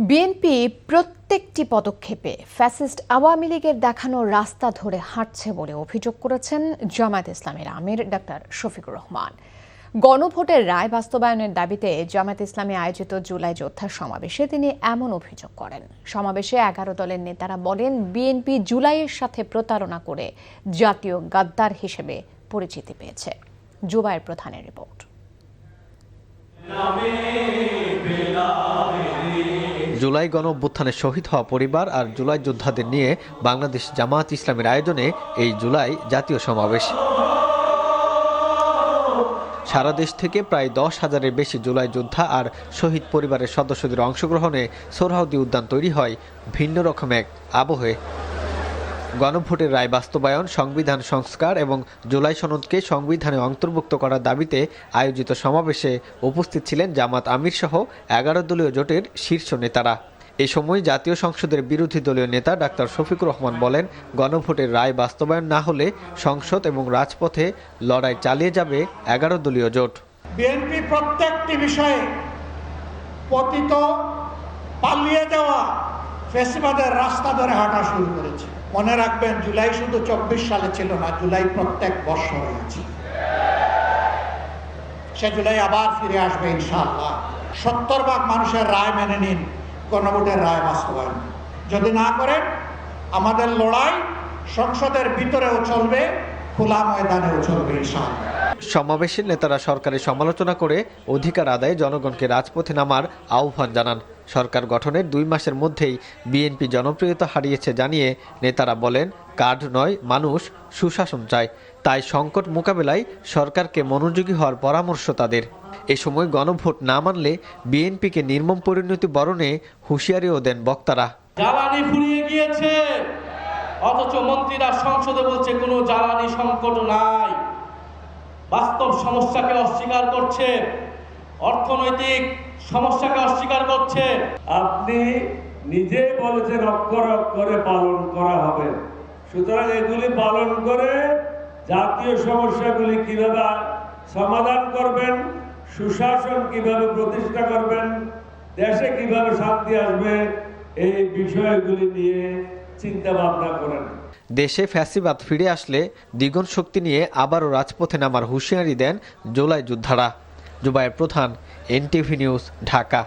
BNP প্রত্যেকটি পদক্ষেপে fascist Awami লীগের দেখানো রাস্তা ধরে হাঁটছে বলে অভিযোগ করেছেন জামায়াত ইসলামীর আমির ডাক্তার শফিকুর রহমান। গণভোটের রায় বাস্তবায়নের দাবিতে জামায়াত ইসলামী আয়োজিত জুলাই যোদ্ধা সমাবেশে তিনি এমন অভিযোগ করেন। সমাবেশে 11 দলের নেতারা বলেন, বিএনপি জুলাইয়ের সাথে প্রতারণা করে জাতীয় গাদ্দার হিসেবে পরিচিতি পেয়েছে। জুবায়ের প্রধানের রিপোর্ট। জুলাই গণঅভ্যুত্থানে শহীদ হওয়া পরিবার আর জুলাই যোদ্ধাদের নিয়ে বাংলাদেশ জামায়াত ইসলামীর আয়োজনে এই জুলাই জাতীয় সমাবেশ। সারা দেশ থেকে প্রায় 10,000-এর বেশি জুলাই যোদ্ধা আর শহীদ পরিবারের সদস্যদের অংশগ্রহণে সোহরাওয়ার্দী উদ্যান তৈরি হয় ভিন্ন রকম এক আবহে। গণভোটের রায় বাস্তবায়ন, সংবিধান সংস্কার এবং জুলাই সনদকে সংবিধানে অন্তর্ভুক্ত করার দাবিতে আয়োজিত সমাবেশে উপস্থিত ছিলেন জামাত আমির সহ 11 দলীয় জোটের শীর্ষ নেতারা। এ সময় জাতীয় সংসদের বিরোধী দলীয় নেতা ডাক্তার শফিকুর রহমান বলেন, গণভোটের রায় বাস্তবায়ন না হলে সংসদ এবং রাজপথে লড়াই চালিয়ে যাবে 11 দলীয় জোট। বিএনপি প্রত্যেকটি বিষয়ে পতিত পালিয়ে যাওয়া ফ্যাসিবাদের রাস্তা ধরে হাঁটা শুরু করেছে। মনে রাখবেন, জুলাই শুধু 24 সালে ছিল না, জুলাই প্রত্যেক বর্ষ হয়েছে। সে জুলাই আবার ফিরে আসবে ইনশাআল্লাহ। 70% মানুষের রায় মেনে নিন, গণভোটের রায় বাস্তবায়ন। যদি না করেন, আমাদের লড়াই সংসদের ভিতরেও চলবে, খোলা ময়দানেও চলবে ইনশাআল্লাহ। সমাবেশের নেতারা সরকারের সমালোচনা করে অধিকার আদায়ে জনগণকে রাজপথে নামার আহ্বান জানান। সরকার গঠনের 2 মাসের মধ্যেই বিএনপি জনপ্রিয়তা হারিয়েছে জানিয়ে নেতারা বলেন, কার্ড নয়, মানুষ সুশাসন চায়। তাই সংকট মোকাবেলায় সরকারকে মনোযোগী হওয়ার পরামর্শ তাদের। এ সময় গণভোট না মানলে বিএনপিকে নির্মম পরিণতি বরণে হুঁশিয়ারিও দেন বক্তারা। জ্বালানি ফুরিয়ে গিয়েছে, অথচ মন্ত্রীরা সংসদে বলছে কোনো জ্বালানি সংকট নাই। বাস্তব সমস্যাকে অস্বীকার করছে, অর্থনৈতিক সমস্যাকে অস্বীকার করছে। আপনি নিজে বলেছেন অক্ষর অক্ষরে পালন করা হবে, সুতরাং এগুলি পালন করে জাতীয় সমস্যাগুলি কিভাবে সমাধান করবেন, সুশাসন কিভাবে প্রতিষ্ঠা করবেন, দেশে কিভাবে শান্তি আসবে, এই বিষয়গুলি নিয়ে চিন্তা ভাবনা করেন। দেশে ফ্যাসিবাদ ফিরে আসলে দ্বিগুণ শক্তি নিয়ে আবারও রাজপথে নামার হুঁশিয়ারি দেন জুলাই যোদ্ধারা। জুবায়ের প্রধান, এনটিভি নিউজ, ঢাকা।